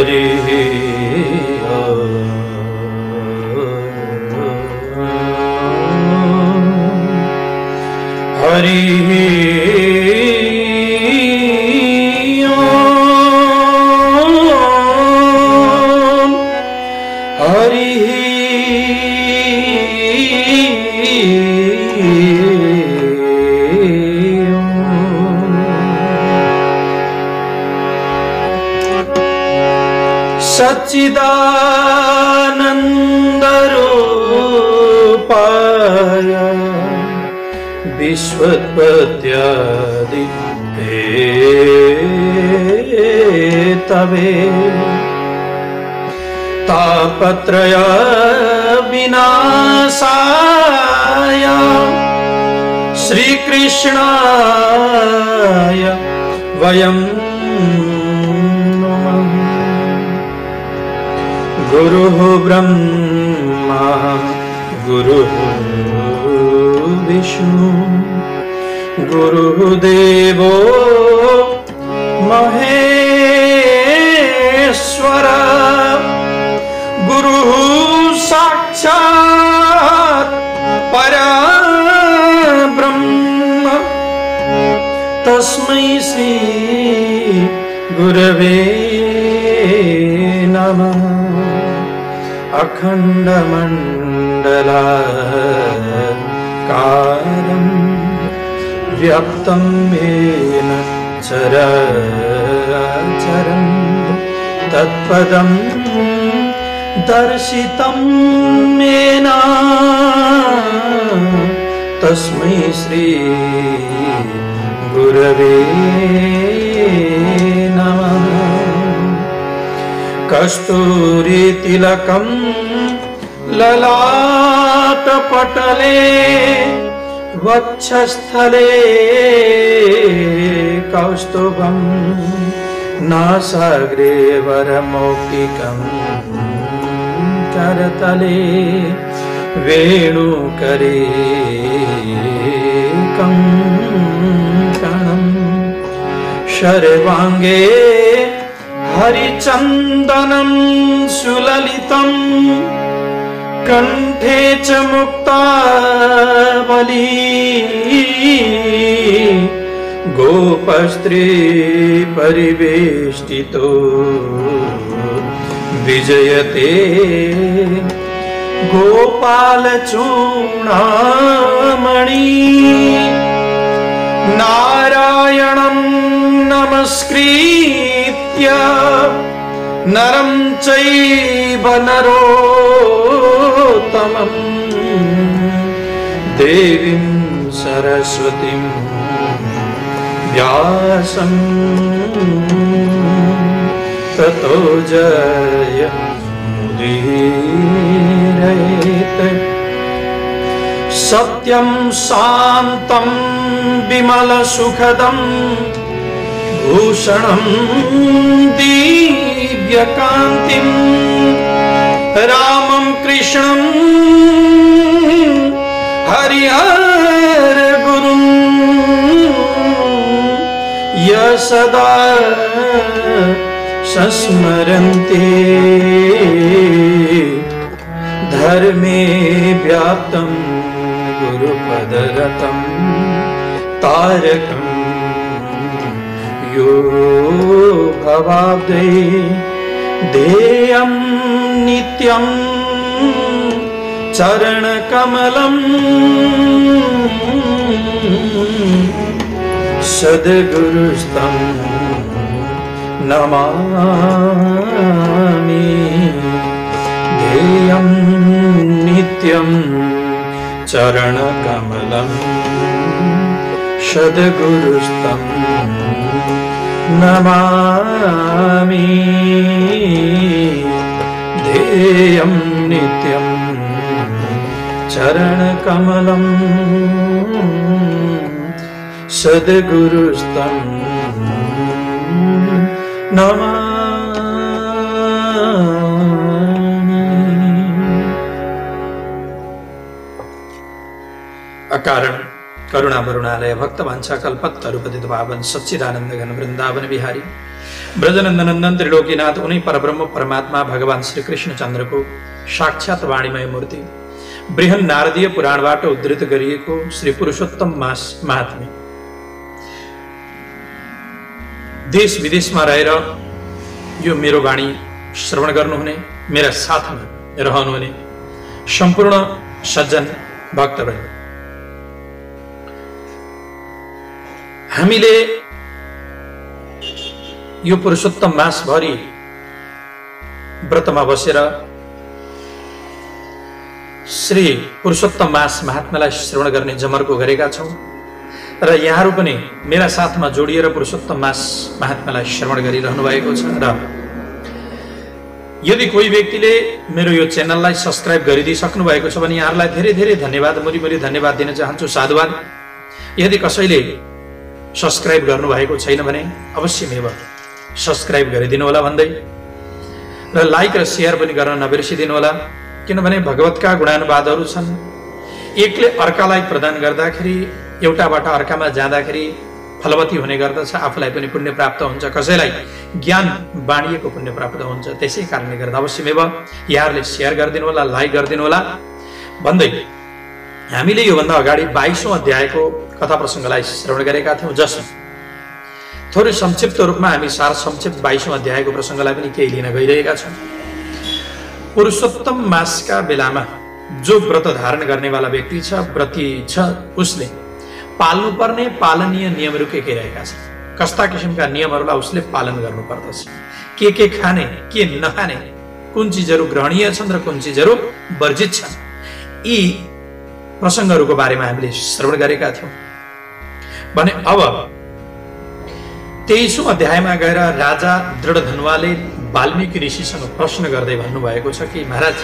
हरि हरि सच्चिदानन्दरूपाय विश्वोत्पत्त्यादि हेतवे तापत्रय विनाशाय श्रीकृष्णाय वयं नमः। गुरुः ब्रह्मा गुरुः विष्णु गुरुः देवो महेश्वर गुरुः साक्षात् परब्रह्म तस्मै श्री गुरवे नमः। अखण्डमण्डलाकारं व्याप्तं येन चराचरं तत्पदं दर्शितं येन तस्मै श्री गुरवे नमः। कस्तूरीतिलकं ललाटपटले वक्षस्थले कौस्तुभं नासाग्रे वरमौक्तिकं करतले वेणुकरे कङ्कणं शर्वाङ्गे हरिचन्दनं सुललितं कंठे च मुक्तावली गोपस्त्री परिवेष्टितो विजयते गोपालचूडामणि नारायणं नमस्कृत्य नरं चैव नरोत्तमं देवीं सरस्वतीं व्यासं ततो जयमुदीरयेत्। सत्यं शान्तं विमलसुखदं भूषणं दिव्यकान्तिं रामं कृष्णं हरिहरगुरुं यः सदा संस्मरन्ति धर्मे व्याप्तं गुरुपदरतं तारकं यो भवाब्दे ध्येयं नित्यं चरणकमलं सद्गुरुस्तं नमामि। ध्येयं नित्यं चरणकमलं सद्गुरुस्तं नमामि। ध्येयं नित्यं चरणकमलं सद्गुरुस्तं नमामि। अकारण करुणा वरुणालय भक्त वांछा कल्पतरुपतित पावन सच्चिदानंद घन वृंदावन बिहारी ब्रजनन्दनन्दन त्रिलोकीनाथ उनी परब्रह्म परमात्मा भगवान श्री कृष्णचन्द्रको साक्षात वाणीमय मूर्ति बृहन नारदीय पुराणबाट उद्धृत गरिएको श्री पुरुषोत्तम मास महात्म्य देश विदेशमा रहेर यो मेरो वाणी श्रवण गर्नुहुने मेरा साथमा रहनुहुने सम्पूर्ण सज्जन भक्तवृन्द, हामीले यो पुरुषोत्तम मास भरि व्रतमा बसेर श्री पुरुषोत्तम मास महात्म्यलाई श्रवण गर्ने जमर्को गरेका छौं र यहाँहरू पनि मेरा साथमा जोडिएर पुरुषोत्तम मास महात्म्यलाई श्रवण गरिरहनु भएको छ। र यदि कोही व्यक्तिले मेरो यो च्यानललाई सब्स्क्राइब गरिदिइसक्नु भएको छ भने यहाँहरूलाई धेरै धेरै धन्यवाद, मुरी धन्यवाद दिन चाहन्छु, साधुवाद। यदि कसैले सब्स्क्राइब गर्नु भएको छैन भने अवश्य मेवा सब्स्क्राइब गरिदिनु होला भन्दै र लाइक र शेयर पनि गर्न नबिर्सिदिनु होला, किनभने भगवतका गुणानुवादहरू छन्। एकले अर्कालाई प्रदान गर्दाखेरि एउटाबाट अर्कामा जाँदाखेरि फलवती हुने गर्दछ, आफूलाई पनि पुण्य प्राप्त हुन्छ, कसैलाई ज्ञान बाँडिएको पुण्य प्राप्त हुन्छ। त्यसै कारणले गर्दा अवश्यमेव यहाँहरूले शेयर गरिदिनु होला, लाइक गरिदिनु होला भन्दै हामीले योभन्दा अगाडि 22औं अध्यायको कथा प्रसङ्गलाई श्रवण गरेका थियौं, जसमा थोरै संक्षिप्त रूपमा हामी सार संक्षिप्त 22औं अध्यायको प्रसङ्गलाई पनि केही लिन गइरहेका छौं। पुरुषोत्तम मासका बेलामा जो व्रत धारण गर्नेवाला व्यक्ति छ, व्रती छ, उसले पाल्नुपर्ने पालनीय नियमहरू के रहेका छन्, कस्ता किसिमका नियमहरूलाई उसले पालन गर्नुपर्दछ, के खाने, के नखाने, कुन चिजहरू ग्रहणीय छन् र कुन चिजहरू वर्जित छन्, यी प्रसङ्गहरूको बारेमा हामीले श्रवण गरेका थियौं भने अब 23औं अध्यायमा गएर राजा दृढधनुवाले वाल्मीकि ऋषिसँग प्रश्न गर्दै भन्नुभएको छ कि महाराज,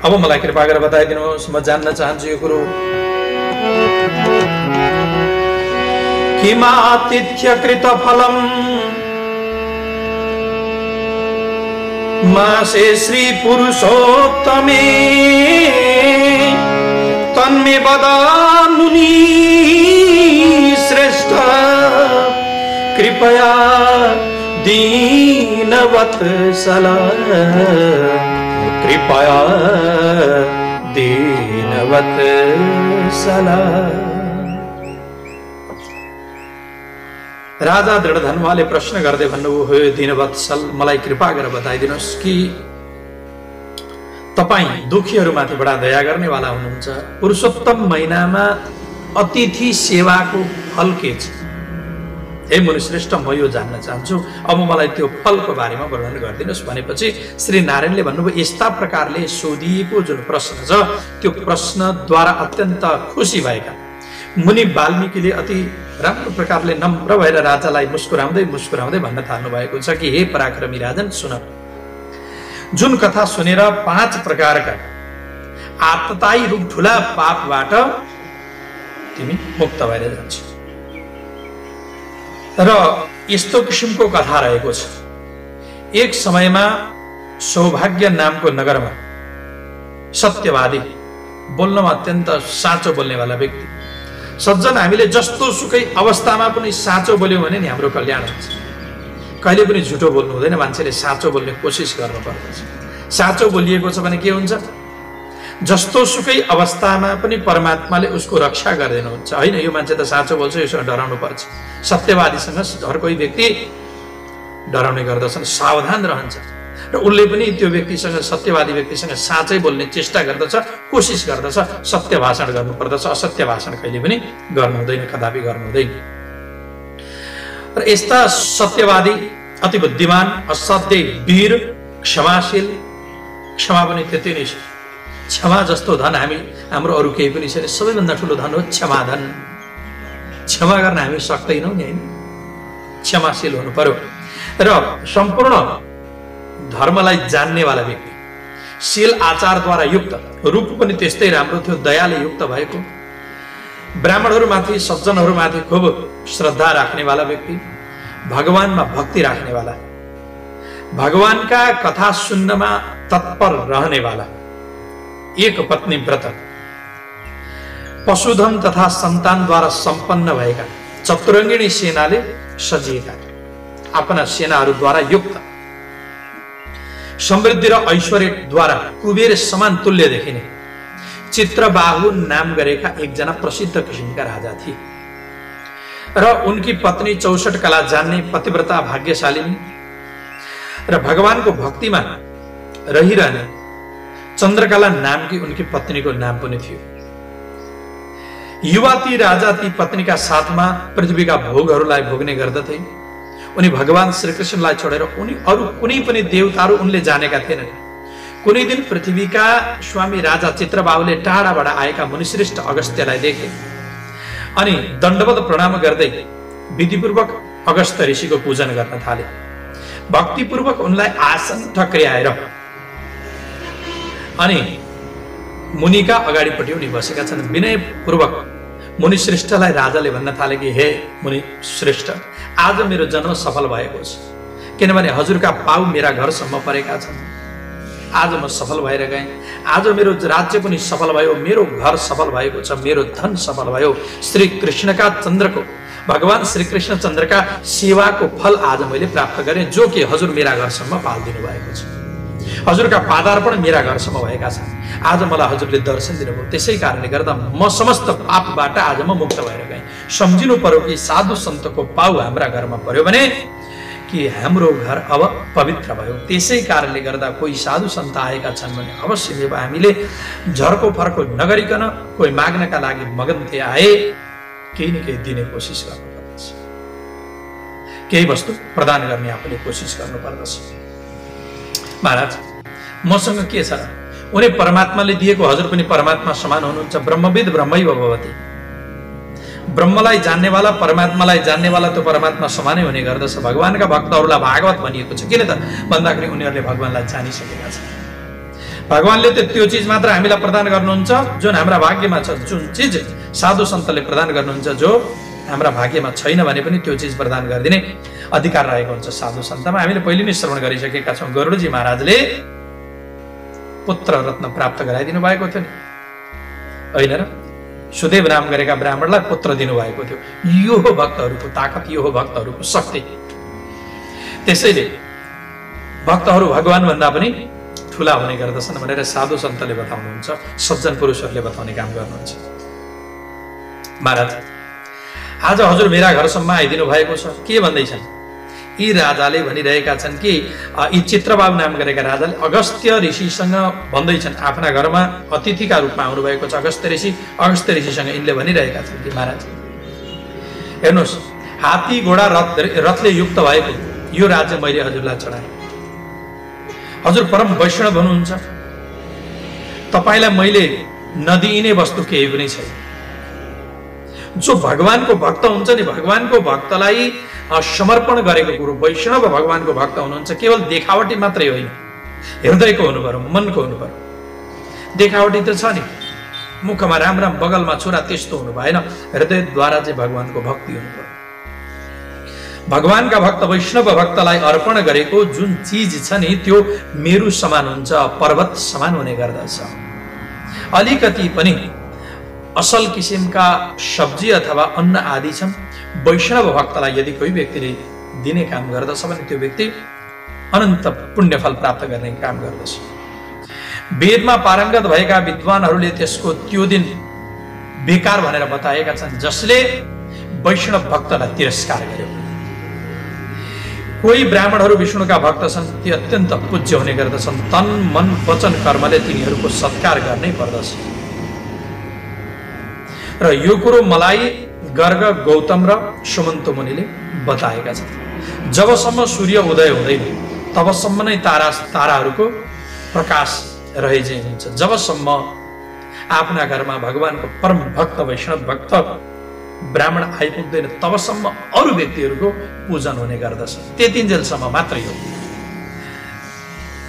अब मलाई कृपा गरेर बताइदिनुहोस्, म जान्न चाहन्छु यो कुरो। किमातिथ्य कृत फलम मासे श्री पुरुषोत्तमे तन्मे वदा मुनि श्रेष्ठ कृपया दीनवत्सला, कृपया दीनवत्सला। राजा दृढधनुवाले प्रश्न गर्दै भन्नुभयो, दीनवत्सल, मलाई कृपा गरेर बताइदिनुहोस् कि तपाई दुखीहरूमाथि बडा दया गर्नेवाला हुनुहुन्छ, पुरुषोत्तम महिनामा अतिथि सेवाको फल के छ? हे मुनिश्रेष्ठ, म यो जान्न चाहन्छु, अब मलाई त्यो फलको बारेमा वर्णन गरिदिनुहोस् भनेपछि श्री नारायणले भन्नुभयो, यस्ता प्रकारले सोधिएको जुन प्रश्न छ त्यो प्रश्नद्वारा अत्यन्त खुसी भएका मुनि वाल्मीकिले अति राम्रो प्रकारले नम्र भएर राजालाई मुस्कुराउँदै भन्न थाल्नु भएको छ कि हे पराक्रमी राजन, सुन, जुन कथा सुनेर 5 प्रकारका आततायी रूप ठूला पापबाट तिमी मुक्त भएर जान्छौ। र यस्तो किसिमको कथा रहेको छ। एक समयमा सौभाग्य नामको नगरमा सत्यवादी, बोल्नमा अत्यन्त साँचो बोल्नेवाला व्यक्ति, सज्जन, हामीले जस्तो सुकै अवस्थामा पनि साँचो बोल्यौं भने नि हाम्रो कल्याण हुन्छ। कहिले पनि झुटो बोल्नु हुँदैन, मान्छेले साँचो बोल्ने कोसिस गर्नुपर्दछ। साँचो बोलिएको छ भने के हुन्छ, जस्तो सुकै अवस्थामा पनि परमात्माले उसको रक्षा गरिदिनुहुन्छ। होइन, यो मान्छे त साँचो बोल्छ, यसो डराउनु पर्छ। सत्यवादीसँग हर कोही व्यक्ति डराउने गर्दछन्, सावधान रहन्छ र उसले पनि त्यो व्यक्तिसँग, सत्यवादी व्यक्तिसँग साँचै बोल्ने चेष्टा गर्दछ, कोसिस गर्दछ। सत्य भाषण गर्नुपर्दछ, असत्य भाषण कहिले पनि गर्नु हुँदैन, कदापि गर्नु हुँदैन। र यस्ता सत्यवादी, अति बुद्धिमान, असाध्यै वीर, क्षमाशील, क्षमा पनि त्यति नै छ। क्षमा जस्तो धन हाम्रो अरू केही पनि छैन, सबैभन्दा ठुलो धन हो क्षमाधन। क्षमा गर्न हामी सक्दैनौँ नि, होइन? क्षमाशील हुनु पर्यो र सम्पूर्ण धर्मलाई जान्नेवाला व्यक्ति, शील आचारद्वारा युक्त, रूप पनि त्यस्तै राम्रो थियो, दयाले युक्त भएको, ब्राह्मणहरूमाथि, सज्जनहरूमाथि खूब श्रद्धा राख्नेवाला व्यक्ति, भगवानमा भक्ति राख्नेवाला, भगवानका कथा सुन्नमा तत्पर रहनेवाला, एक पत्नी व्रत, पशुधन तथा सन्तानद्वारा सम्पन्न भएका, चतुरङ्गिणी सेनाले सजिएका, आफ्ना सेनाहरूद्वारा युक्त, समृद्धि र ऐश्वर्यद्वारा कुबेर समान तुल्य देखिने चित्रबाहु नाम गरेका एकजना प्रसिद्ध किसिमका राजा थिए र उनकी पत्नी 64 कला जान्ने पतिव्रता भाग्यशालिनी र भगवानको भक्तिमा रहिरहने चन्द्रकला नामकी उनकी पत्नीको नाम पनि थियो। युवा ती राजा ती पत्नीका साथमा पृथ्वीका भोगहरूलाई भोग्ने गर्दथे। उनी भगवान श्रीकृष्णलाई छोडेर उनी अरू कुनै पनि देवताहरू उनले जानेका थिएनन्। कुनै दिन पृथ्वीका स्वामी राजा चित्रबाहुले टाढाबाट आएका मुनिश्रेष्ठ अगस्त्यलाई देखे अनि दण्डवत प्रणाम गर्दै विधिपूर्वक अगस्त्य ऋषिको पूजन गर्न थाले। भक्तिपूर्वक उनलाई आसन ठक्र्याएर अनि मुनिका अगाडिपट्टि उनी बसेका छन्। विनयपूर्वक मुनिश्रेष्ठलाई राजाले भन्न थाले कि हे मुनि श्रेष्ठ, आज मेरो जन्म सफल भएको छ, किनभने हजुरका पाउ मेरा घरसम्म परेका छन्। आज म सफल भएर गएँ। आज मेरो राज्य पनि सफल भयो, मेरो घर सफल भएको छ, मेरो धन सफल भयो। श्री कृष्णका चन्द्रको, भगवान श्री कृष्ण चन्द्रका सेवाको फल आज मैले प्राप्त गरेँ, जो कि हजुर मेरा घरसम्म पालिदिनु भएको छ। हजुरका पादार्पण मेरा घरसम्म भएका छन्। आज मलाई हजुरले दर्शन दिनुभयो, त्यसै कारणले गर्दा म समस्त पापबाट आज म मुक्त भएर गएँ। सम्झिनु पर्यो कि साधु सन्तको पाउ हाम्रा घरमा पर्यो भने कि हाम्रो घर अब पवित्र भयो। त्यसै कारणले गर्दा कोही साधु सन्त आएका छन् भने अवश्य हामीले झर्को फर्को नगरिकन कोही माग्नका लागि मगन्ते आए केही न केही दिने कोसिस गर्नुपर्दछ, केही वस्तु प्रदान गर्ने आफूले कोसिस गर्नुपर्दछ। महाराज, मसँग के छ र? उनी परमात्माले दिएको, हजुर पनि परमात्मा समान हुनुहुन्छ। ब्रह्मविद ब्रह्मैव भवति। ब्रह्मलाई जान्नेवाला, परमात्मालाई जान्नेवाला त्यो परमात्मा समानै हुने गर्दछ। भगवानका भक्तहरूलाई भागवत भनिएको छ। किन त भन्दाखेरि उनीहरूले भगवानलाई जानिसकेका छन्। भगवानले त्यो चिज मात्र हामीलाई प्रदान गर्नुहुन्छ जुन हाम्रा भाग्यमा छ। जुन चिज साधु सन्तले प्रदान गर्नुहुन्छ जो हाम्रा भाग्यमा छैन भने पनि त्यो चिज प्रदान गरिदिने अधिकार रहेको हुन्छ साधु सन्तमा। हामीले पहिले नै श्रवण गरिसकेका छौँ। गरुडजी महाराजले पुत्र रत्न प्राप्त गराइदिनु भएको थियो नि, होइन र? सुदेव नाम गरेका ब्राह्मणलाई पुत्र दिनुभएको थियो। यो हो भक्तहरूको ताकत, यो हो भक्तहरूको शक्ति। त्यसैले भक्तहरू भगवान भन्दा पनि ठुला हुने गर्दछन् भनेर साधु सन्तले बताउनुहुन्छ, सज्जन पुरुषहरूले बताउने काम गर्नुहुन्छ। महाराज, आज हजुर मेरा घरसम्म आइदिनु भएको छ। के भन्दैछन्? यी राजाले भनिरहेका छन् कि यी चित्रबाहु नाम गरेका राजाले अगस्त्य ऋषिसँग भन्दैछन्, आफ्ना घरमा अतिथिका रूपमा आउनुभएको छ अगस्त्य ऋषि। अगस्त्य ऋषिसँग यिनले भनिरहेका छन् कि महाराज हेर्नुहोस्, हात्ती घोडा रथले युक्त भएको यो राज्य मैले हजुरलाई चढाएँ। हजुर परम वैष्णव हुनुहुन्छ, तपाईँलाई मैले नदिइने वस्तु केही पनि छैन। जो भगवानको भक्त हुन्छ नि, भगवानको भक्तलाई समर्पण गरेको कुरो, वैष्णव भगवानको भक्त हुनुहुन्छ। केवल देखावटी मात्रै होइन, हृदयको हुनु पर्यो, मनको हुनु पर्यो। देखावटी त छ नि, मुखमा राम राम बगलमा छुरा, त्यस्तो हुनु भएन। हृदयद्वारा चाहिँ भगवानको भक्ति हुनु पर्यो। भगवानका भक्त वैष्णव भक्तलाई अर्पण गरेको जुन चिज छ नि त्यो मेरु समान हुन्छ, पर्वत समान हुने गर्दछ। अलिकति पनि असल किसिमका सब्जी अथवा अन्न आदि छन्, वैष्णव भक्तलाई यदि कोही व्यक्तिले दिने काम गर्दछ भने त्यो व्यक्ति अनन्त पुण्यफल प्राप्त गर्ने काम गर्दछ। वेदमा पारङ्गत भएका विद्वानहरूले त्यसको त्यो दिन बेकार भनेर बताएका छन् जसले वैष्णव भक्तलाई तिरस्कार गर्यो। कोही ब्राह्मणहरू विष्णुका भक्त छन्, ती अत्यन्त पूज्य हुने गर्दछन्। तन मन वचन कर्मले तिनीहरूको सत्कार गर्नै पर्दछ। र यो कुरो मलाई गर्ग गौतम र सुमन्त मुनिले बताएका छन्। जबसम्म सूर्य उदय हुँदैन तबसम्म नै ताराहरूको प्रकाश रहेझै हुन्छ। जबसम्म आफ्ना घरमा भगवानको परम भक्त वैष्णव भक्त ब्राह्मण आइपुग्दैन तबसम्म अरू व्यक्तिहरूको पूजन हुने गर्दछ। त्यतिन्जेलसम्म मात्रै हो।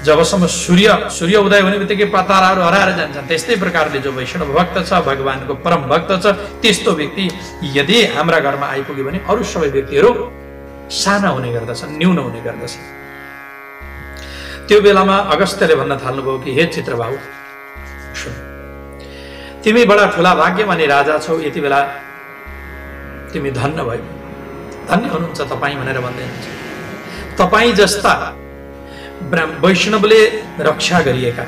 जबसम्म सूर्य उदय हुने बित्तिकै ताराहरू हराएर जान्छन्, त्यस्तै प्रकारले जो वैष्णव भक्त छ, भगवानको परम भक्त छ, त्यस्तो व्यक्ति यदि हाम्रा घरमा आइपुग्यो भने अरू सबै व्यक्तिहरू साना हुने गर्दछन्, न्यून हुने गर्दछन्। त्यो बेलामा अगस्त्यले भन्न थाल्नुभयो कि हे चित्रबाहु, सुन, तिमी बडा ठुला भाग्यमानी राजा छौ। यति बेला तिमी धन्य भयो, धन्य हुनुहुन्छ तपाईँ भनेर भन्दै हुनुहुन्छ। तपाईं जस्ता वैष्णवले रक्षा गरिएका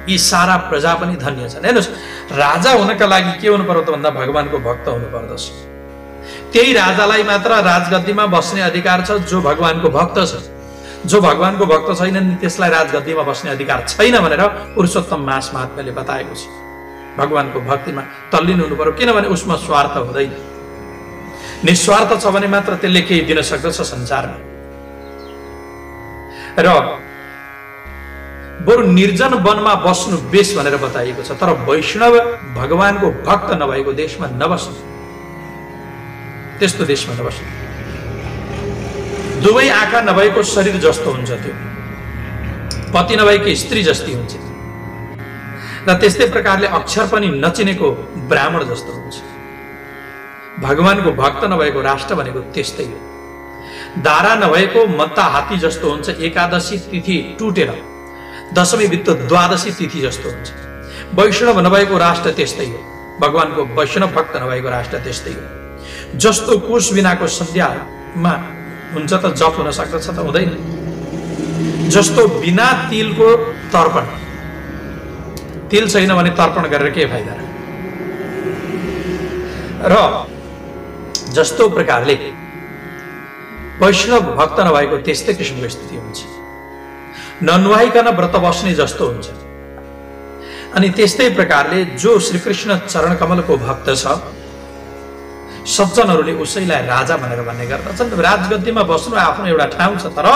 यी सारा प्रजा पनि धन्य छन्। हेर्नुहोस्, राजा हुनका लागि के हुनु पर्यो त भन्दा भगवानको भक्त हुनु पर्दछ। त्यही राजालाई मात्र राजगद्दीमा बस्ने अधिकार छ जो भगवानको भक्त छ। जो भगवानको भक्त छैनन् त्यसलाई राजगद्दीमा बस्ने अधिकार छैन भनेर पुरुषोत्तम मास महात्म्यले बताएको छ। भगवानको भक्तिमा तल्लीन हुनु पर्यो, किनभने उसमा स्वार्थ हुँदैन। निस्वार्थ छ भने मात्र त्यसले केही दिन सक्दछ संसारमा। र बरु निर्जन वनमा बस्नु बेस भनेर बताइएको छ। तर वैष्णव भगवानको भक्त नभएको देशमा नबस्नु, त्यस्तो देशमा नबस्नु। दुवै आँखा नभएको शरीर जस्तो हुन्छ त्यो, पति नभएकी स्त्री जस्ती हुन्छ, र त्यस्तै प्रकारले अक्षर पनि नचिनेको ब्राह्मण जस्तो हुन्छ। भगवानको भक्त नभएको राष्ट्र भनेको त्यस्तै हो। दारा नभएको मत्ता हात्ती जस्तो हुन्छ। एकादशी तिथि टुटेर दशमी बित्तो द्वादशी तिथि जस्तो हुन्छ। वैष्णव नभएको राष्ट्र त्यस्तै हो। भगवानको वैष्णव भक्त नभएको राष्ट्र त्यस्तै हो। जस्तो कोष बिनाको सन्ध्यामा हुन्छ त जप हुन सक्दछ त? हुँदैन। जस्तो बिना तिलको तर्पण, तिल छैन भने तर्पण गरेर के फाइदा र जस्तो प्रकारले वैष्णव भक्त नभएको त्यस्तै किसिमको स्थिति हुन्छ। ननुहाइकन व्रत बस्ने जस्तो हुन्छ। अनि त्यस्तै प्रकारले जो श्रीकृष्ण चरण कमलको भक्त छ, सज्जनहरूले उसैलाई राजा भनेर भन्ने गर्दछन्। राजगद्दीमा बस्नु आफ्नो एउटा ठाउँ छ, तर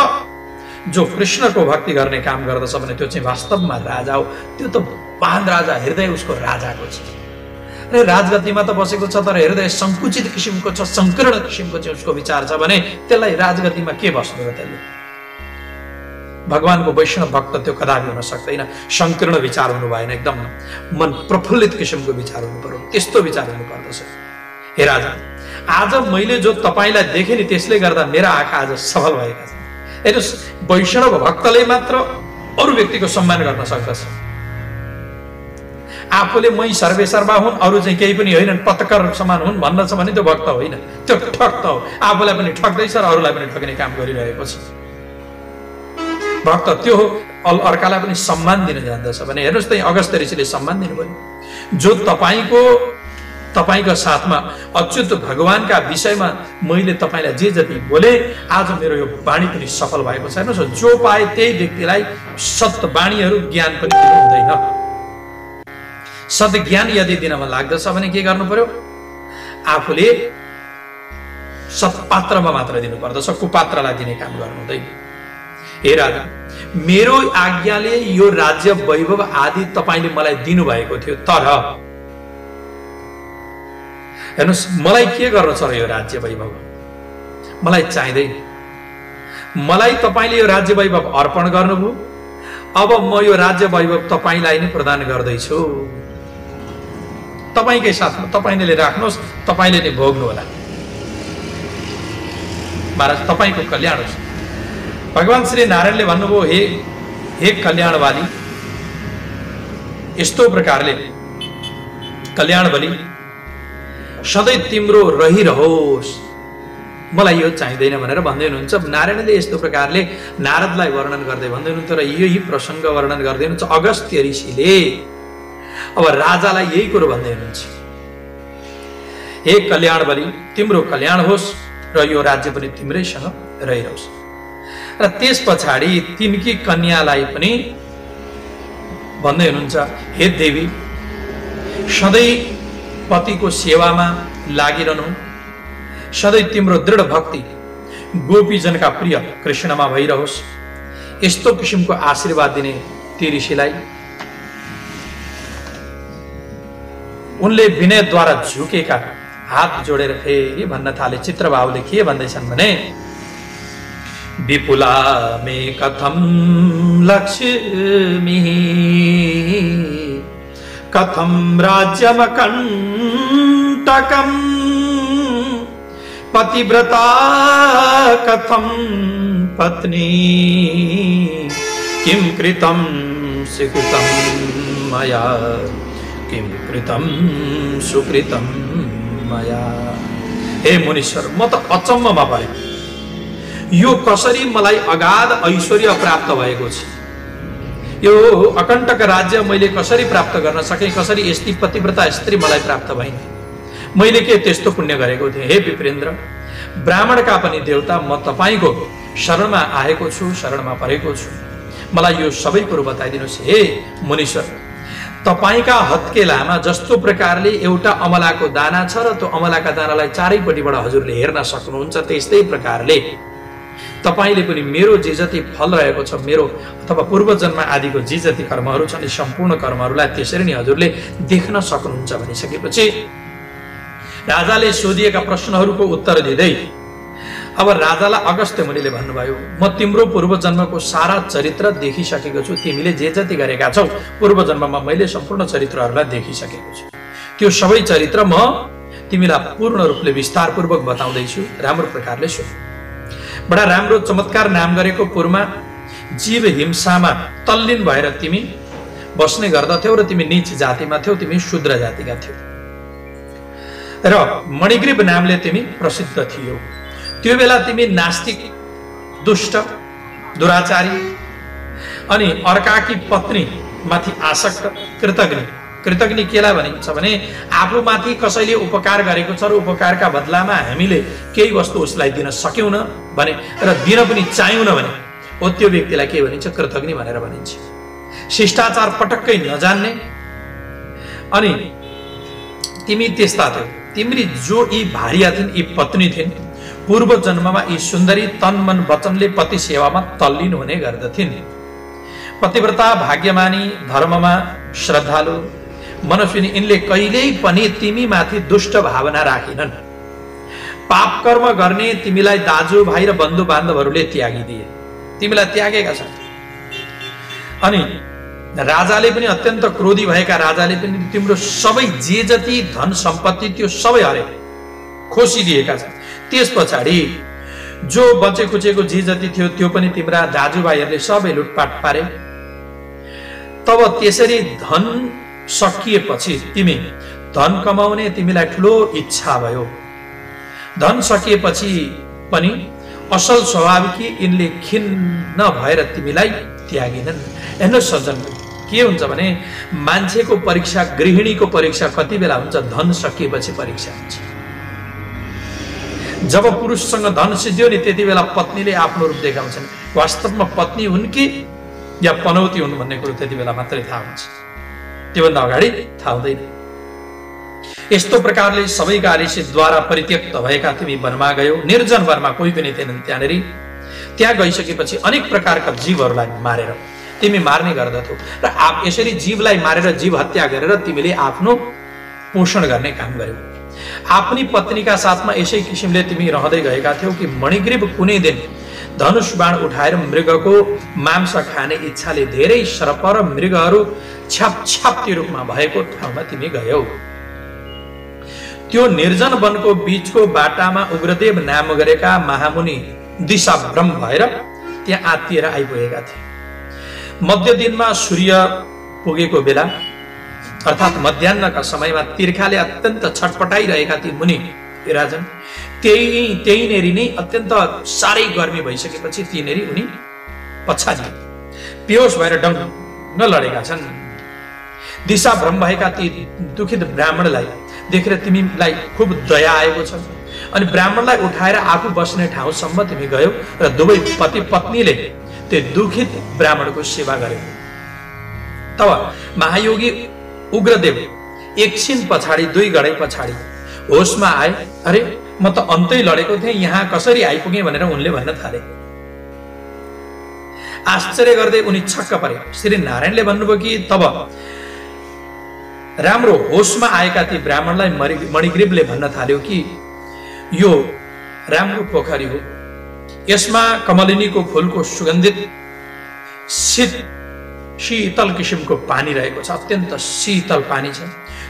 जो कृष्णको भक्ति गर्ने काम गर्दछ भने त्यो चाहिँ वास्तवमा राजा हो। त्यो त महान राजा, हृदय उसको राजाको छ। अरे राजगद्दीमा त बसेको छ तर हृदय संकुचित किसिमको छ, संकीर्ण किसिमको चाहिँ उसको विचार छ भने त्यसलाई राजगद्दीमा के बस्नु र? त्यसले भगवानको वैष्णव भक्त त्यो कदापि हुन सक्दैन। संकीर्ण विचार हुनु भएन, एकदम मन प्रफुल्लित किसिमको विचार हुनु पर्यो। त्यस्तो विचार हुनु पर्दछ। हे राजा, आज मैले जो तपाईलाई देखेँ नि त्यसले गर्दा मेरा आँखा आज सफल भएका छन्। हेर्नुहोस्, वैष्णव भक्तले मात्र अरू व्यक्तिको सम्मान गर्न सक्दछ। आफूले मै सर्वे सर्वा हुन्, अरू चाहिँ केही पनि होइनन्, पत्रकार समान हुन् भन्न छ भने त्यो भक्त होइन, त्यो ठग्त हो। आफूलाई पनि ठग्दैछ र अरूलाई पनि ठग्ने काम गरिरहेको छ। भक्त त्यो हो, अर्कालाई पनि सम्मान दिन जान्दछ भने। हेर्नुहोस् त, अगस्त्य ऋषिले सम्मान दिनुभयो। जो तपाईको साथमा अच्युत भगवानका विषयमा मैले तपाईँलाई जे जति बोले, आज मेरो यो वाणी पनि सफल भएको छ। हेर्नुहोस्, जो पाए त्यही व्यक्तिलाई सत्वाणीहरू ज्ञान पनि दिनु हुँदैन। सद्ज्ञान यदि दिनमा लाग्दछ भने के गर्नु पर्यो? आफूले सत्पात्रमा मात्र दिनु पर्दछ, कुपात्रलाई दिने काम गर्नु हुँदैन। हे राजा, मेरो आज्ञाले यो राज्य वैभव आदि तपाईले मलाई दिनुभएको थियो, तर हेर्नुहोस्, मलाई के गर्नु छ र यो राज्य वैभव? मलाई चाहिँदैन। मलाई तपाईले यो राज्य वैभव अर्पण गर्नुभयो, अब म यो राज्य वैभव तपाईलाई नै प्रदान गर्दैछु। तपाईकै साथमा तपाईले राख्नुहोस्, तपाईले नै भोग्नु होला। महाराज, तपाईको कल्याण होस्। भगवान श्री नारायणले भन्नुभयो, हे कल्याणवाली, यस्तो प्रकारले कल्याणवाली सधैँ तिम्रो रहिरहोस्, मलाई यो चाहिँदैन भनेर भन्दै हुनुहुन्छ। नारायणले यस्तो प्रकारले नारदलाई वर्णन गर्दै भन्दै हुनुहुन्छ र यही प्रसङ्ग वर्णन गर्दै हुनुहुन्छ। अगस्त्य ऋषिले अब राजालाई यही कुरो भन्दै हुनुहुन्छ, हे कल्याणवाली, तिम्रो कल्याण होस् र यो राज्य पनि तिम्रैसँग रहिरहोस्। र त्यस पछाडि तिनकी कन्यालाई पनि भन्दै हुनुहुन्छ, हे देवी, सधैँ पतिको सेवामा लागिरहनु, सधैँ तिम्रो दृढ भक्ति गोपीजनका प्रिय कृष्णमा भइरहोस्। यस्तो किसिमको आशीर्वाद दिने ती ऋषिलाई उनले विनयद्वारा झुकेका हात जोडेर फेरि भन्न थाले। चित्रबाहुले के भन्दैछन् भने, विपुला मे कथम लक्ष्मी, कथम राज्यमकण्टकं, पतिव्रता कथम पत्नी, किं कृतं सुकृतं मया, किं कृतं सुकृतं मया। हे मुनीश्वर, म त अचम्ममा परे। यो कसरी मलाई अगाध ऐश्वर्य प्राप्त भएको छ, यो अकण्टक राज्य मैले कसरी प्राप्त गर्न सकेँ, कसरी यस्ती पतिव्रता स्त्री मलाई प्राप्त भइन्, मैले के त्यस्तो पुण्य गरेको थिएँ। हे विप्रेन्द्र, ब्राह्मणका पनि देवता, म तपाईँको शरणमा आएको छु, शरणमा परेको छु, मलाई यो सबै कुरो बताइदिनुहोस्। हे मुनीश्वर, तपाईँका हत्केलामा जस्तो प्रकारले एउटा अमलाको दाना छ र त्यो अमलाका दानालाई चारैपट्टिबाट हजुरले हेर्न सक्नुहुन्छ, त्यस्तै प्रकारले तपाईँले पनि मेरो जे जति फल रहेको छ, मेरो अथवा पूर्वजन्म आदिको जे जति कर्महरू छन्, सम्पूर्ण कर्महरूलाई त्यसरी नै हजुरले देख्न सक्नुहुन्छ भनिसकेपछि राजाले सोधिएका प्रश्नहरूको उत्तर दिँदै अब राजालाई अगस्त्य मुनिले भन्नुभयो, म तिम्रो पूर्वजन्मको सारा चरित्र देखिसकेको छु, तिमीले जे जति गरेका छौ पूर्वजन्ममा मैले सम्पूर्ण चरित्रहरूलाई देखिसकेको छु। त्यो सबै चरित्र म तिमीलाई पूर्ण रूपले विस्तारपूर्वक बताउँदैछु, राम्रो प्रकारले सुन। बडा राम्रो चमत्कार नाम गरेको पुरमा जीव हिंसामा तल्लीन भएर तिमी बस्ने गर्दथ्यौ र तिमी नीच जातिमा थियौ, तिमी शूद्र जातिका थियौ र मणिग्रीव नामले तिमी प्रसिद्ध थियौ। त्यो बेला तिमी नास्तिक, दुष्ट, दुराचारी अनि अर्काकी पत्नी माथि आसक्त, कृतज्ञ केलाई भनिन्छ भने आफूमाथि कसैले उपकार गरेको छ र उपकारका बदलामा हामीले केही वस्तु उसलाई दिन सक्यौँ न भने र दिन पनि चाह्यौँ न भने हो त्यो व्यक्तिलाई के भनिन्छ, कृतज्ञ भनेर भनिन्छ। शिष्टाचार पटक्कै नजान्ने अनि तिमी त्यस्ता थियौ। तिम्री जो यी भार्या थिइन्, यी पत्नी थिइन्, पूर्व जन्ममा यी सुन्दरी तन मन वचनले पति सेवामा तल्लीन हुने गर्दथिन्। पतिव्रता, भाग्यमानी, धर्ममा श्रद्धालु, मनस्विनी यिनले कहिल्यै पनि तिमी माथि दुष्ट भावना राखिनन्। पाप कर्म गर्ने तिमीलाई दाजुभाइ र बन्धु बान्धवहरूले त्यागिदिए, तिमीलाई त्यागेका छन्। अनि राजाले पनि अत्यन्त क्रोधी भएका राजाले पनि तिम्रो सबै जे जति धन सम्पत्ति त्यो सबै हरे खोसिदिएका छन्। त्यस पछाडि जो बचे खुचेको जे जति थियो त्यो पनि तिम्रा दाजुभाइहरूले सबै लुटपाट पारे। तब त्यसरी धन सकिएपछि तिमी धन कमाउने तिमीलाई ठुलो इच्छा भयो। धन सकिएपछि पनि असल स्वाभाविकी यिनले खिन्न भएर तिमीलाई त्यागिनन्। हेर्नुहोस् सज्जन, के हुन्छ भने मान्छेको परीक्षा, गृहिणीको परीक्षा कति बेला हुन्छ? धन सकिएपछि परीक्षा हुन्छ। जब पुरुषसँग धन सिद्धियो नि त्यति बेला पत्नीले आफ्नो रूप देखाउँछन्, वास्तवमा पत्नी हुन् कि या पनौती हुन् भन्ने कुरो त्यति बेला मात्रै थाहा हुन्छ, त्योभन्दा अगाडि थाहा हुँदैन। यस्तो प्रकारले सबै गालीसितद्वारा परित्यक्त भएका तिमी वनमा गयौ। निर्जन वनमा कोही पनि थिएनन् त्यहाँनिर। त्यहाँ गइसकेपछि अनेक प्रकारका जीवहरूलाई मारेर तिमी मार्ने गर्दथ्यौ र यसरी जीवलाई मारेर, जीव हत्या गरेर तिमीले आफ्नो पोषण गर्ने काम गर्यौ। आफ्नी पत्नीका साथमा यसै किसिमले तिमी रहँदै गएका थियौ कि मणिग्रीव कुनै दिन धनुष बाण उठाएर मृगको मांस खाने इच्छाले धेरै सर्प र मृगहरू छ्यापछ्याप्ती रूपमा भएको ठाउँमा तिमी गयौ। त्यो निर्जन वनको बीचको बाटामा उग्रदेव नाम गरेका महामुनि दिशाभ्रम भएर त्यहाँ आत्तिएर आइपुगेका थिए। मध्य दिनमा सूर्य पुगेको बेला अर्थात् मध्याह्नका समयमा तिर्खाले अत्यन्त छटपटाइरहेका ती मुनि राजन त्यहीनेरि नै अत्यन्त साह्रै गर्मी भइसकेपछि तिनीहरू उनी पछाडि बेहोस भएर डङ्ग लडेका छन्। दिशाभ्रम भएका ती दुखित ब्राह्मणलाई देखेर तिमीलाई खुब दया आएको छ अनि ब्राह्मणलाई उठाएर आफू बस्ने ठाउँसम्म तिमी गयौ र दुवै पति पत्नीले त्यो दुखित ब्राह्मणको सेवा गरे। तब महायोगी उग्रदेव एकछिन पछाडि, दुई घडै पछाडि होसमा आए। अरे म त अन्तै लडेको थिएँ, यहाँ कसरी आइपुगेँ भनेर उनले भन्न थाले। आश्चर्य गर्दै उनी छक्क परे। श्री नारायणले भन्नुभयो कि तब राम्रो होसमा आएका ती ब्राह्मणलाई मणिग्रीवले भन्न थाल्यो कि यो राम्रो पोखरी हो, यसमा कमलिनीको फूलको सुगन्धित शीतल किसिमको पानी रहेको छ, अत्यन्त शीतल पानी छ।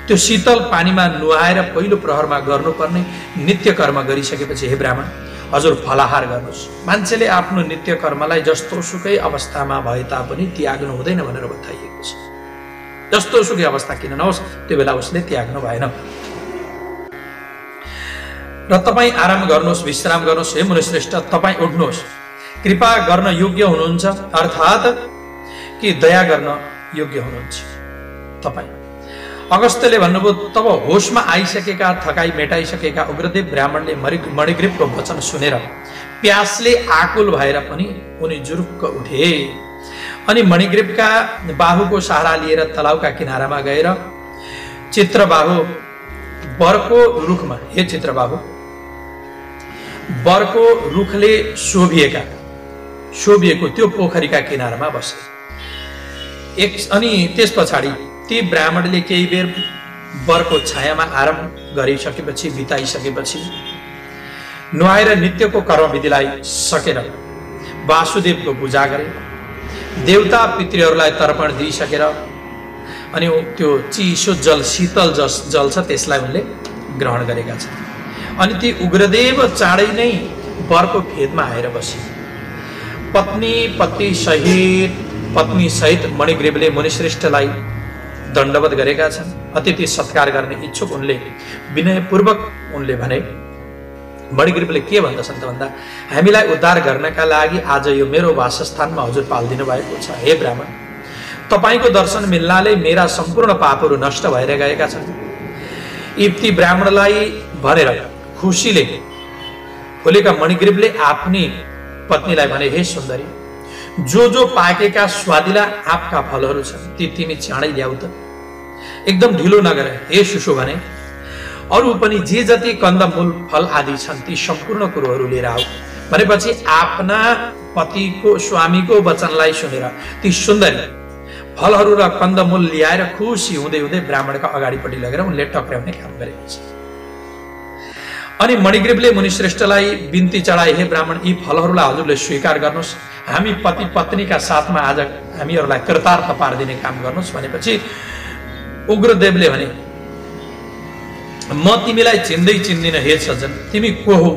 त्यो शीतल पानीमा नुहाएर पहिलो प्रहरमा गर्नुपर्ने नित्य कर्म गरिसकेपछि हे ब्राह्मण हजुर फलाहार गर्नुहोस्। मान्छेले आफ्नो नित्य कर्मलाई जस्तो सुकै अवस्थामा भए तापनि त्याग्नु हुँदैन भनेर बताइएको छ। जस्तो सुकै अवस्था किन नहोस् त्यो बेला उसले त्याग्नु भएन। र तपाईँ आराम गर्नुहोस्, विश्राम गर्नुहोस्। हे मुनिश्रेष्ठ, तपाईँ उठ्नुहोस्। कृपा गर्न योग्य हुनुहुन्छ, अर्थात् कि दया गर्न योग्य हुनुहुन्छ तपाईँ। अगस्त्यले भन्नुभयो, तब होशमा आइसकेका, थकाई मेटाइसकेका उग्रदेव ब्राह्मणले मणिग्रीवको वचन सुनेर प्यासले आकुल भएर पनि उनी जुरुक्क उठे। अनि मणिग्रीवका बाहुको सहारा लिएर तलाउका किनारामा गएर चित्रबाहु बरको रुखमा, हे चित्रबाहु, बरको रुखले शोभिएको त्यो पोखरीका किनारामा बसे। अनि त्यस पछाडि ती ब्राह्मणले केही बेर बरको छायामा आराम गरिसकेपछि, बिताइसकेपछि नुहाएर नित्यको कर्मविधिलाई सकेर वासुदेवको पूजा गरे। देवता पितृहरूलाई तर्पण दिइसकेर अनि त्यो चिसो जल, शीतल जल छ, त्यसलाई उनले ग्रहण गरेका छन्। अनि ती उग्रदेव चाँडै नै बरको फेदमा आएर बसे। पत्नी सहित मणिग्रीवले मुनिश्रेष्ठलाई दण्डवत गरेका छन्। अतिथि सत्कार गर्ने इच्छुक उनले विनयपूर्वक उनले भने, मणिग्रीवले के भन्दछन् त भन्दा, हामीलाई उद्धार गर्नका लागि आज यो मेरो वासस्थानमा हजुर पाल्दिनु भएको छ। हे ब्राह्मण, तपाईको दर्शन मिल्नाले मेरा सम्पूर्ण पापहरू नष्ट भएर गएका छन्। ती ब्राह्मणलाई भनेर खुसीले फुलेका मणिग्रीवले आफ्नी पत्नीलाई भने, हे सुन्दरी, जो पाकेका स्वादिला आँपका फलहरू छन् ती तिमी चाँडै ल्याऊ त, एकदम ढिलो नगर। हे सुशो भने, अरू पनि जे जति कन्दमूल फल आदि छन् ती सम्पूर्ण कुरोहरू लिएर आऊ। भनेपछि आफ्ना पतिको, स्वामीको वचनलाई सुनेर ती सुन्दरी फलहरू र कन्दमूल ल्याएर खुसी हुँदै हुँदै ब्राह्मणका अगाडिपट्टि लगेर उनले टक्राउने काम गरेको छ। अनि मणिग्रीवले मुनिश्रेष्ठलाई बिन्ती चढाए, हे ब्राह्मण, यी फलहरूलाई हजुरले स्वीकार गर्नुहोस्। हामी पति पत्नीका साथमा आज हामीहरूलाई कृतार्थ पारिदिने काम गर्नुहोस्। भनेपछि उग्रदेवले भने, म तिमीलाई चिन्दिन हे सज्जन, तिमी को हो,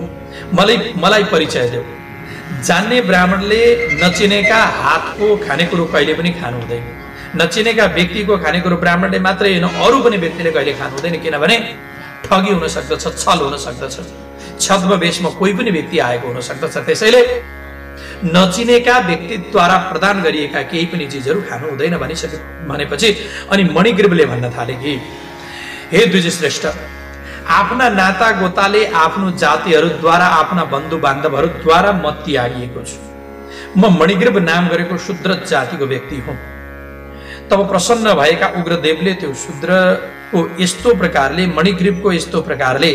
मलाई परिचय देऊ। जान्ने ब्राह्मणले नचिनेका हातको खानेकुरो कहिले पनि खानु हुँदैन। नचिनेका व्यक्तिको खानेकुरो ब्राह्मणले मात्रै होइन, अरू पनि व्यक्तिले कहिले खानु हुँदैन, किनभने ठगी हुन सक्दछ, छल हुन सक्दछ, छद्मवेशमा कोही पनि व्यक्ति आएको हुन सक्दछ। त्यसैले नचिनेका व्यक्तिद्वारा प्रदान गरिएका केही पनि चिजहरू खानु हुँदैन भनेपछि अनि मणिग्रीवले भन्न थाले कि, हे द्विजश्रेष्ठ, आफ्ना नाता गोताले, आफ्नो जातिहरूद्वारा, आफ्ना बन्धु बान्धवहरूद्वारा म त्यागिएको छु। म मणिग्रीव नाम गरेको शूद्र जातिको व्यक्ति हुँ। तब प्रसन्न भएका उग्रदेवले त्यो शूद्रको यस्तो प्रकारले, मणिग्रीवको यस्तो प्रकारले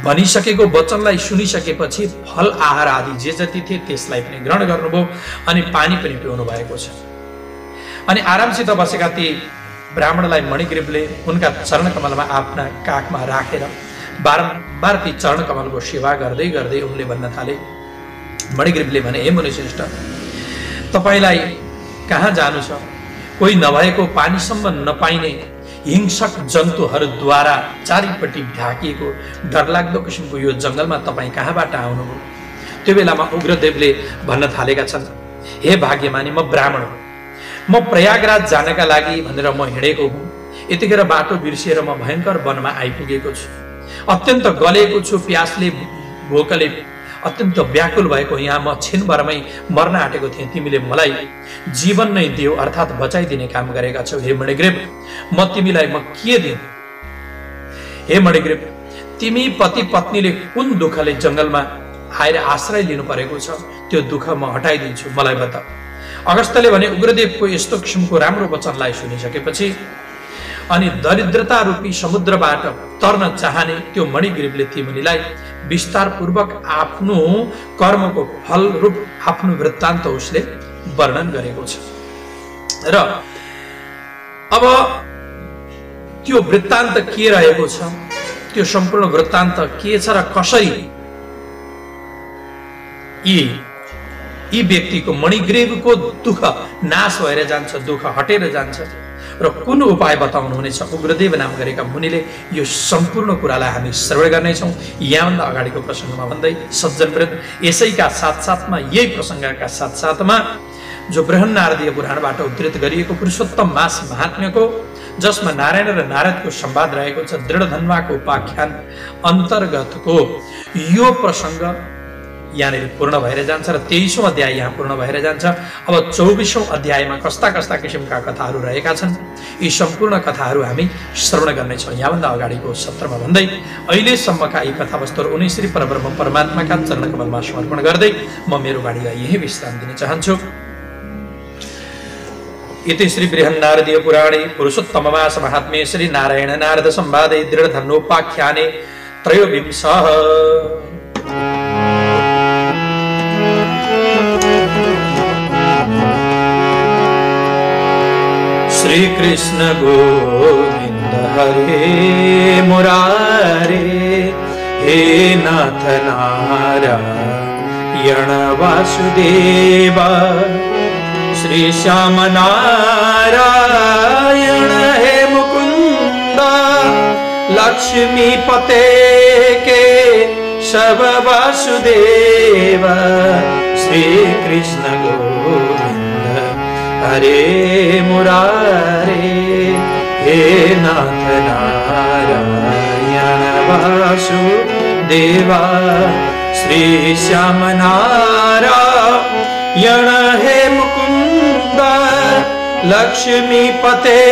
भनिसकेको वचनलाई सुनिसकेपछि फल आहार आदि जे जति थिए त्यसलाई पनि ग्रहण गर्नुभयो अनि पानी पनि पिउनु भएको छ। अनि आरामसित बसेका ती ब्राह्मणलाई मणिग्रीवले उनका चरणकमलमा आफ्ना काखमा राखेर बारम्बार ती चरणकमलको सेवा गर्दै गर्दै उनले भन्न थाले। मणिग्रीवले भने, हे मुनिश्रेष्ठ, तपाईलाई कहाँ जानु छ? कोही नभएको, पानीसम्म नपाइने हिंसक जन्तुहरूद्वारा चारैपट्टि ढाकिएको डरलाग्दो किसिमको यो जङ्गलमा तपाईँ कहाँबाट आउनुभयो? त्यो बेलामा उग्रदेवले भन्न थालेका छन्, हे भाग्यमानी, म ब्राह्मण हुँ। म प्रयागराज जानका लागि भनेर म हिँडेको हुँ। यतिखेर बाटो बिर्सिएर म भयङ्कर वनमा आइपुगेको छु। अत्यन्त गलेको छु, प्यासले, भोकले अत्यन्त व्याकुल भएको यहाँ म छिनभरमै मर्न आँटेको थिएँ। तिमीले मलाई जीवन नै दियो, अर्थात् बचाइदिने काम गरेका छौ। हे मणिग्रीव, म तिमीलाई म के दिउँ? हे मणिग्रीव, तिमी पति पत्नीले कुन दुःखले जङ्गलमा आएर आश्रय लिनु परेको छ, त्यो दुःख म हटाइदिन्छु, मलाई बता। अगस्त्यले भने, उग्रदेवको यस्तो किसिमको राम्रो वचनलाई सुनिसकेपछि अनि दरिद्रता रूपी समुद्रबाट तर्न चाहने त्यो मणिग्रीवले ती मुनिलाई विस्तारपूर्वक आफ्नो कर्मको फल रूप आफ्नो वृत्तान्त उसले वर्णन गरेको छ। र अब त्यो वृत्तान्त के रहेको छ, त्यो सम्पूर्ण वृत्तान्त के छ र कसरी यी व्यक्तिको, मणिग्रीवको दुःख नाश भएर जान्छ, दुःख हटेर जान्छ र कुन उपाय बताउनुहुनेछ उग्रदेव नाम गरेका मुनिले, यो सम्पूर्ण कुरालाई हामी श्रवण गर्नेछौँ। यहाँभन्दा अगाडिको प्रसङ्गमा भन्दै सज्जनवृन्द, यसैका साथसाथमा, यही प्रसङ्गका साथसाथमा जो बृहन्नारदीय पुराणबाट उद्धृत गरिएको पुरुषोत्तम मास महात्म्यको जसमा नारायण र नारदको संवाद रहेको छ। दृढ धन्वाको उपाख्यान अन्तर्गतको यो प्रसङ्ग यहाँनिर पूर्ण भएर जान्छ र 23औं अध्याय यहाँ पूर्ण भएर जान्छ। अब 24औं अध्यायमा कस्ता कस्ता किसिमका कथाहरू रहेका छन्, यी सम्पूर्ण कथाहरू हामी श्रवण गर्नेछौँ। यहाँभन्दा अगाडिको सत्रमा भन्दै अहिलेसम्मका यी कथावस्तुहरू उनी श्री परब्रह्म परमात्माका चरणकमलमा समर्पण गर्दै म मेरो बाणीलाई यही विश्राम दिन चाहन्छु। इति श्री बृहन्नारदीय पुराणे पुरुषोत्तममास महात्म्ये श्री नारायण नारद संवादे दृढ धन्वोपाख्याने त्रयोविंशः। श्री कृष्ण गोविंद हरे मुरारे, हे नाथ नारायण वासुदेवा। श्री श्याम नारायण हे मुकुंद, लक्ष्मी पते के सब वासुदेव। श्री कृष्ण गोविंद हरे मुरारे, हे नाथ नारायण वासुदेवा। श्री श्याम नारायण हे मुकुंद, लक्ष्मी पते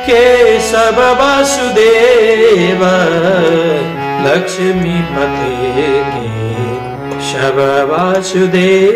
केशव वासुदेव। लक्ष्मी पते केशव वासुदेव।